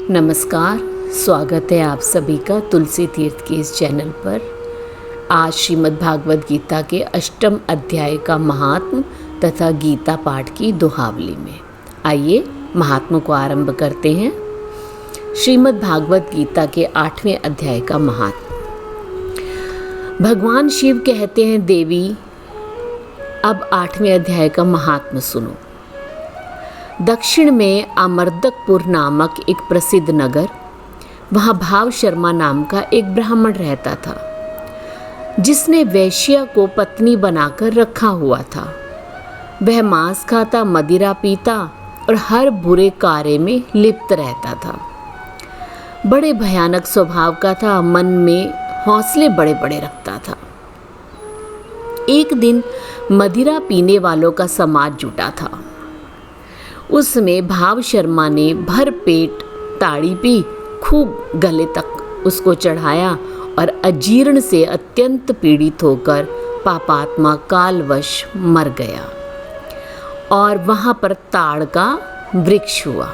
नमस्कार, स्वागत है आप सभी का तुलसी तीर्थ के इस चैनल पर। आज श्रीमद् भागवत गीता के अष्टम अध्याय का महात्म तथा गीता पाठ की दोहावली में आइए महात्म को आरंभ करते हैं। श्रीमद् भागवत गीता के 8वें अध्याय का महात्म। भगवान शिव कहते हैं, देवी अब 8वें अध्याय का महात्म सुनो। दक्षिण में अमर्दकपुर नामक एक प्रसिद्ध नगर, वहाँ भाव शर्मा नाम का एक ब्राह्मण रहता था, जिसने वैश्या को पत्नी बनाकर रखा हुआ था। वह मांस खाता, मदिरा पीता और हर बुरे कार्य में लिप्त रहता था। बड़े भयानक स्वभाव का था, मन में हौसले बड़े बड़े रखता था। एक दिन मदिरा पीने वालों का समाज जुटा था। उसमें भाव शर्मा ने भर पेट ताड़ी पी, खूब गले तक उसको चढ़ाया और अजीर्ण से अत्यंत पीड़ित होकर पापात्मा कालवश मर गया। और वहाँ पर ताड़ का वृक्ष हुआ।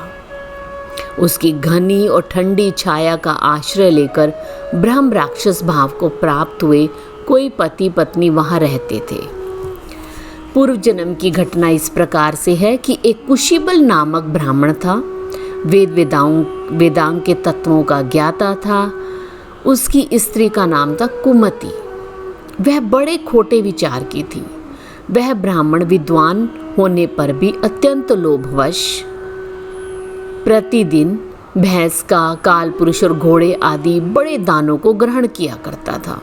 उसकी घनी और ठंडी छाया का आश्रय लेकर ब्रह्म राक्षस भाव को प्राप्त हुए कोई पति पत्नी वहाँ रहते थे। पूर्व जन्म की घटना इस प्रकार से है कि एक कुशीबल नामक ब्राह्मण था। वेदांग के तत्वों का ज्ञाता था। उसकी स्त्री का नाम था कुमति। वह बड़े खोटे विचार की थी। वह ब्राह्मण विद्वान होने पर भी अत्यंत लोभवश प्रतिदिन भैंस का, काल पुरुष और घोड़े आदि बड़े दानों को ग्रहण किया करता था।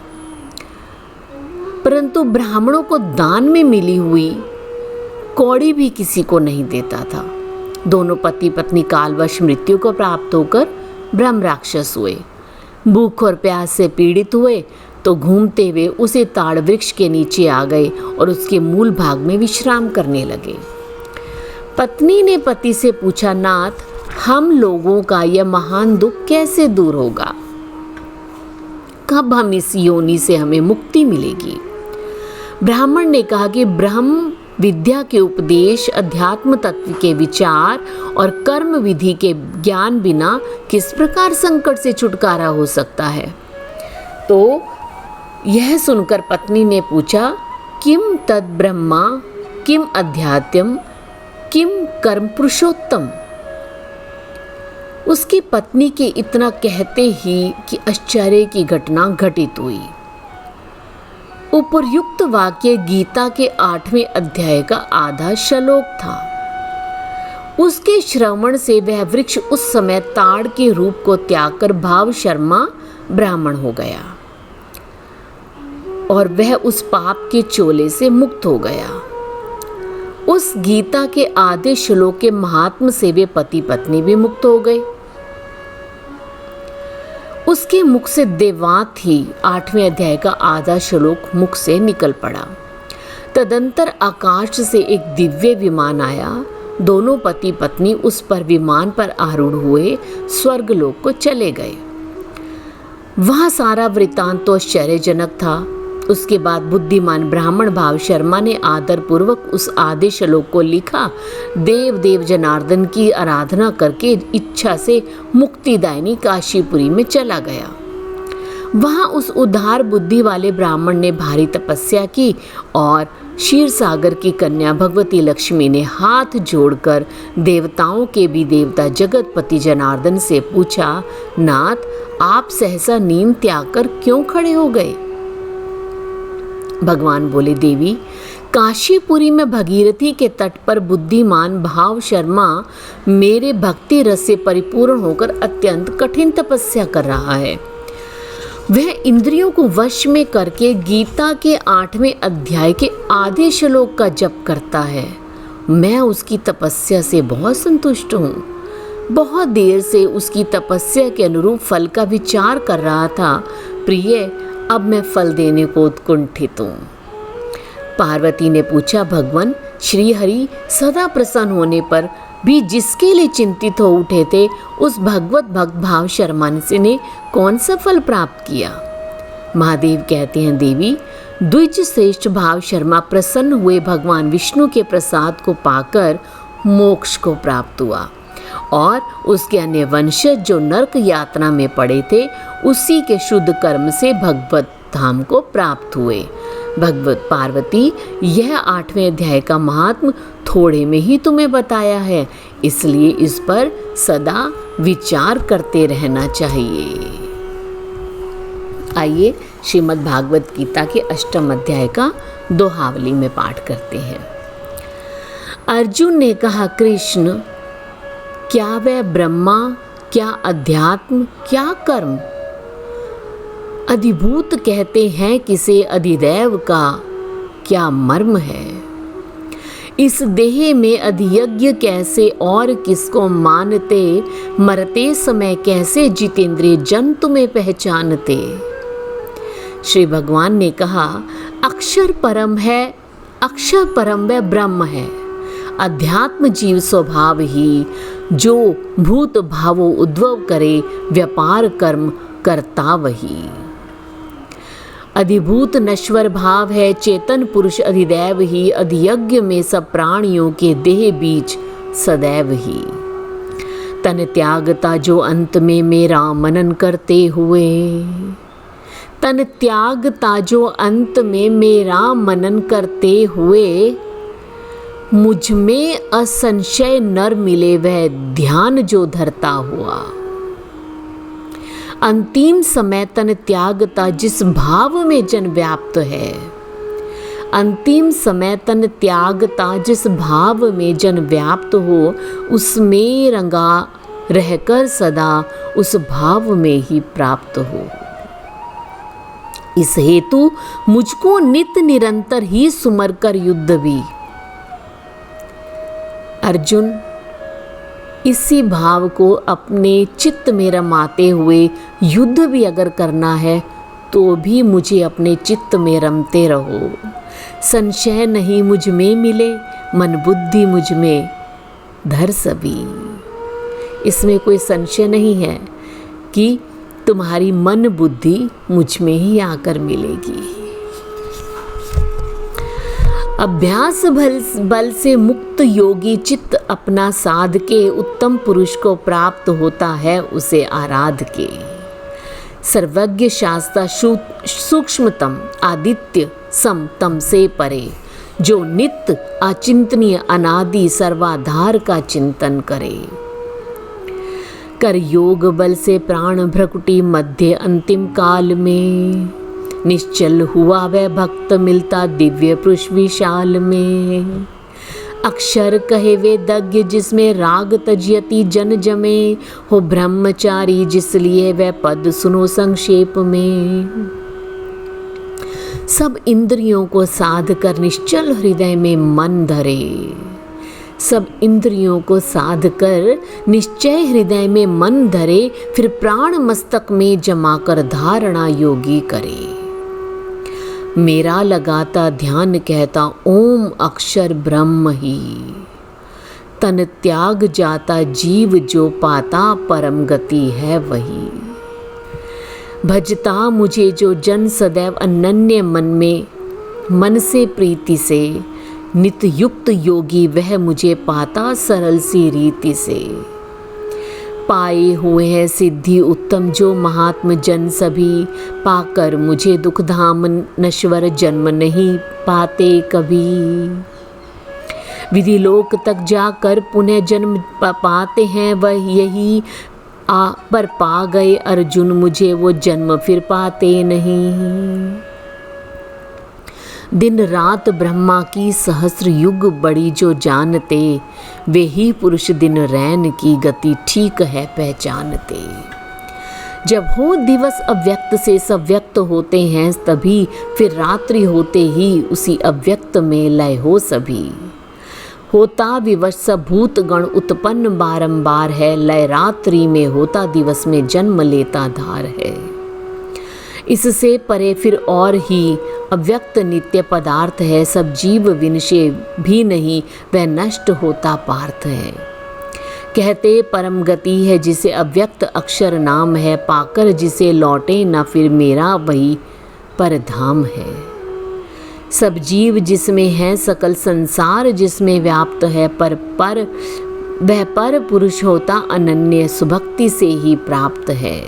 परंतु ब्राह्मणों को दान में मिली हुई कौड़ी भी किसी को नहीं देता था। दोनों पति पत्नी कालवश मृत्यु को प्राप्त होकर ब्रह्म राक्षस हुए। भूख और प्यास से पीड़ित हुए तो घूमते हुए उसे ताड़ वृक्ष के नीचे आ गए और उसके मूल भाग में विश्राम करने लगे। पत्नी ने पति से पूछा, नाथ, हम लोगों का यह महान दुख कैसे दूर होगा? कब हम इस योनि से हमें मुक्ति मिलेगी? ब्राह्मण ने कहा कि ब्रह्म विद्या के उपदेश, अध्यात्म तत्व के विचार और कर्म विधि के ज्ञान बिना किस प्रकार संकट से छुटकारा हो सकता है। तो यह सुनकर पत्नी ने पूछा, किम तद ब्रह्मा, किम अध्यात्म, किम कर्म पुरुषोत्तम। उसकी पत्नी के इतना कहते ही कि आश्चर्य की घटना घटित हुई। उपर्युक्त वाक्य गीता के 8वें अध्याय का आधा श्लोक था। उसके श्रवण से वह वृक्ष उस समय ताड़ के रूप को त्याग कर भाव शर्मा ब्राह्मण हो गया और वह उस पाप के चोले से मुक्त हो गया। उस गीता के आधे श्लोक के महात्म से वे पति पत्नी भी मुक्त हो गए। उसके मुख से देवात ही 8वें अध्याय का आधा श्लोक मुख से निकल पड़ा। तदंतर आकाश से एक दिव्य विमान आया। दोनों पति पत्नी उस पर विमान पर आरूढ़ हुए स्वर्गलोक को चले गए। वहाँ सारा वृतांत तो आश्चर्यजनक था। उसके बाद बुद्धिमान ब्राह्मण भाव शर्मा ने आदर पूर्वक उस आधे श्लोक को लिखा। देव जनार्दन की आराधना करके इच्छा से मुक्तिदायिनी काशीपुरी में चला गया। वहाँ उस उदार बुद्धि वाले ब्राह्मण ने भारी तपस्या की और क्षीर सागर की कन्या भगवती लक्ष्मी ने हाथ जोड़कर देवताओं के भी देवता जगतपति जनार्दन से पूछा, नाथ, आप सहसा नींद त्याग कर क्यों खड़े हो गए? भगवान बोले, देवी, काशीपुरी में भगीरथी के तट पर बुद्धिमान भाव शर्मा मेरे भक्ति रस से परिपूर्ण होकर अत्यंत कठिन तपस्या कर रहा है। वह इंद्रियों को वश में करके गीता के 8वें अध्याय के आधे श्लोक का जप करता है। मैं उसकी तपस्या से बहुत संतुष्ट हूँ। बहुत देर से उसकी तपस्या के अनुरूप फल का विचार कर रहा था। प्रिय, अब मैं फल देने को उत्कुंठित हूँ। पार्वती ने पूछा, भगवान श्री हरि सदा प्रसन्न होने पर भी जिसके लिए चिंतित हो उठे थे, उस भगवत भक्त भाव शर्मा ने कौन सा फल प्राप्त किया? महादेव कहते हैं, देवी, द्विज श्रेष्ठ भाव शर्मा प्रसन्न हुए भगवान विष्णु के प्रसाद को पाकर मोक्ष को प्राप्त हुआ। और उसके अन्य वंशज जो नरक यातना में पड़े थे उसी के शुद्ध कर्म से भगवत धाम को प्राप्त हुए। भगवत पार्वती, यह 8वें अध्याय का महात्म थोड़े में ही तुम्हें बताया है, इसलिए इस पर सदा विचार करते रहना चाहिए। आइए श्रीमद् भागवत गीता के 8वें अध्याय का दोहावली में पाठ करते हैं। अर्जुन ने कहा, कृष्ण, क्या वह ब्रह्मा, क्या अध्यात्म, क्या कर्म? अधिभूत कहते हैं किसे अधिदैव का क्या मर्म है? इस देह में अधियज्ञ कैसे और किसको मानते? मरते समय कैसे जितेंद्रिय जन तुम्हें पहचानते? श्री भगवान ने कहा, अक्षर परम है, अक्षर परम वह ब्रह्म है। अध्यात्म जीव स्वभाव ही, जो भूत भावो उद्भव करे, व्यापार कर्म करता वही। अधिभूत नश्वर भाव है, चेतन पुरुष अधिदैव ही। अधियज्ञ में सब प्राणियों के देह बीच सदैव ही। तन त्यागता जो अंत में मेरा मनन करते हुए, तन त्यागता जो अंत में मेरा मनन करते हुए, मुझ में असंशय नर मिले वह ध्यान जो धरता हुआ। अंतिम समय तन त्यागता जिस भाव में जन व्याप्त है, अंतिम समय तन त्यागता जिस भाव में जन व्याप्त हो, उसमें रंगा रहकर सदा उस भाव में ही प्राप्त हो। इस हेतु मुझको नित निरंतर ही सुमर कर युद्ध भी। अर्जुन, इसी भाव को अपने चित्त में रमाते हुए युद्ध भी अगर करना है तो भी मुझे अपने चित्त में रमते रहो। संशय नहीं मुझ में मिले, मन बुद्धि मुझ में धर सभी। इसमें कोई संशय नहीं है कि तुम्हारी मन बुद्धि मुझ में ही आकर मिलेगी। अभ्यास बल से मुक्त योगी चित्त अपना साध के उत्तम पुरुष को प्राप्त होता है, उसे आराध के। सर्वज्ञ शास्त्र सूक्ष्मतम आदित्य सम तम से परे, जो नित्य अचिंतनीय अनादि सर्वाधार का चिंतन करे। कर योग बल से प्राण भ्रकुटी मध्य अंतिम काल में, निश्चल हुआ वह भक्त मिलता दिव्य पुरुष विशाल में। अक्षर कहे वेदज्ञ जिसमें राग तजयति जन जमे, हो ब्रह्मचारी जिसलिए वह पद सुनो संक्षेप में। सब इंद्रियों को साध कर निश्चल हृदय में मन धरे, सब इंद्रियों को साध कर निश्चय हृदय में मन धरे, फिर प्राण मस्तक में जमा कर धारणा योगी करे। मेरा लगाता ध्यान कहता ओम अक्षर ब्रह्म ही, तन त्याग जाता जीव जो पाता परम गति है वही। भजता मुझे जो जन सदैव अनन्य मन में, मन से प्रीति से, नित युक्त योगी वह मुझे पाता सरल सी रीति से। पाए हुए हैं सिद्धि उत्तम जो महात्म जन सभी, पाकर मुझे दुख धाम नश्वर जन्म नहीं पाते कभी। विधि लोक तक जाकर पुनः जन्म पाते हैं वह यही, पर पा गए अर्जुन मुझे वो जन्म फिर पाते नहीं। दिन रात ब्रह्मा की सहस्र युग बड़ी जो जानते, वे ही पुरुष दिन रैन की गति ठीक है पहचानते। जब हो दिवस अव्यक्त से सव्यक्त होते हैं तभी, फिर रात्रि होते ही उसी अव्यक्त में लय हो सभी। होता विवश सब भूत गण उत्पन्न बारंबार है, लय रात्रि में होता दिवस में जन्म लेता धार है। इससे परे फिर और ही अव्यक्त नित्य पदार्थ है, सब जीव विनशे भी नहीं वह नष्ट होता पार्थ है। कहते परम गति है जिसे अव्यक्त अक्षर नाम है, पाकर जिसे लौटे न फिर मेरा वही पर धाम है। सब जीव जिसमें है सकल संसार जिसमें व्याप्त है, पर वह पर पुरुष होता अनन्य सुभक्ति से ही प्राप्त है।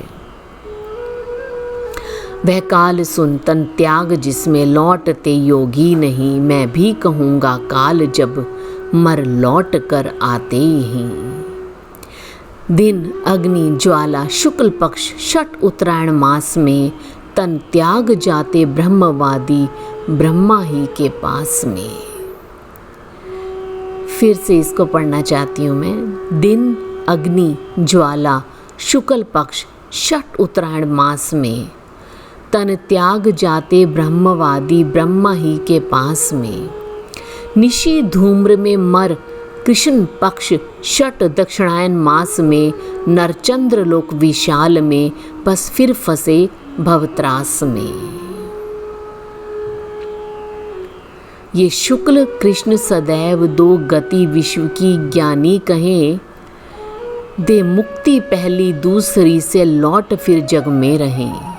वह काल सुन तन त्याग जिसमें लौटते योगी नहीं, मैं भी कहूँगा काल जब मर लौट कर आते ही। दिन अग्नि ज्वाला शुक्ल पक्ष छठ उत्तरायण मास में, तन त्याग जाते ब्रह्मवादी ब्रह्मा ही के पास में। फिर से इसको पढ़ना चाहती हूँ मैं। दिन अग्नि ज्वाला शुक्ल पक्ष छठ उत्तरायण मास में, तन त्याग जाते ब्रह्मवादी ब्रह्मा ही के पास में। निशी धूम्र में मर कृष्ण पक्ष छठ दक्षिणायन मास में, नरचंद्र लोक विशाल में बस फिर फंसे भवत्रास में। ये शुक्ल कृष्ण सदैव दो गति विश्व की ज्ञानी कहें, दे मुक्ति पहली दूसरी से लौट फिर जग में रहें।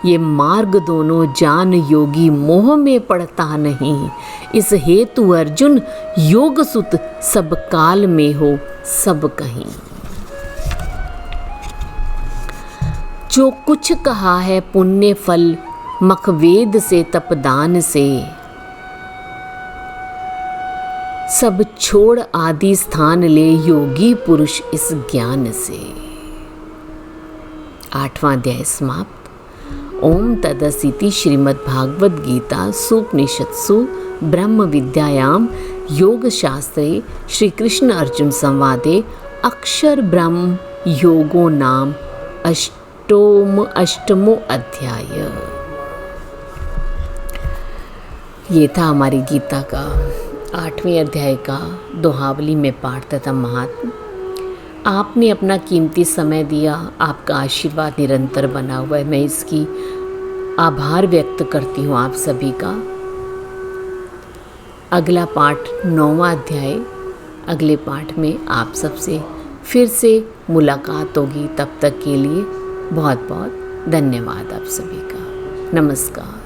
ये मार्ग दोनों जान योगी मोह में पड़ता नहीं, इस हेतु अर्जुन योग सुत सब काल में हो सब कहीं। जो कुछ कहा है पुण्य फल मखवेद से तपदान से, सब छोड़ आदि स्थान ले योगी पुरुष इस ज्ञान से। 8वां अध्याय समाप्त। ओम तदसिति श्रीमद्भागवत गीता सुपनिषत्सु ब्रह्म विद्यायाम योग शास्त्रे श्री कृष्ण अर्जुन संवादे अक्षर ब्रह्म योगो नाम अष्टमो अध्याय। ये था हमारी गीता का 8वें अध्याय का दोहावली में पाठ तथा महात्म। आपने अपना कीमती समय दिया, आपका आशीर्वाद निरंतर बना हुआ है। मैं इसकी आभार व्यक्त करती हूँ आप सभी का। अगला पाठ 9वां अध्याय, अगले पाठ में आप सबसे फिर से मुलाकात होगी। तब तक के लिए बहुत बहुत धन्यवाद आप सभी का। नमस्कार।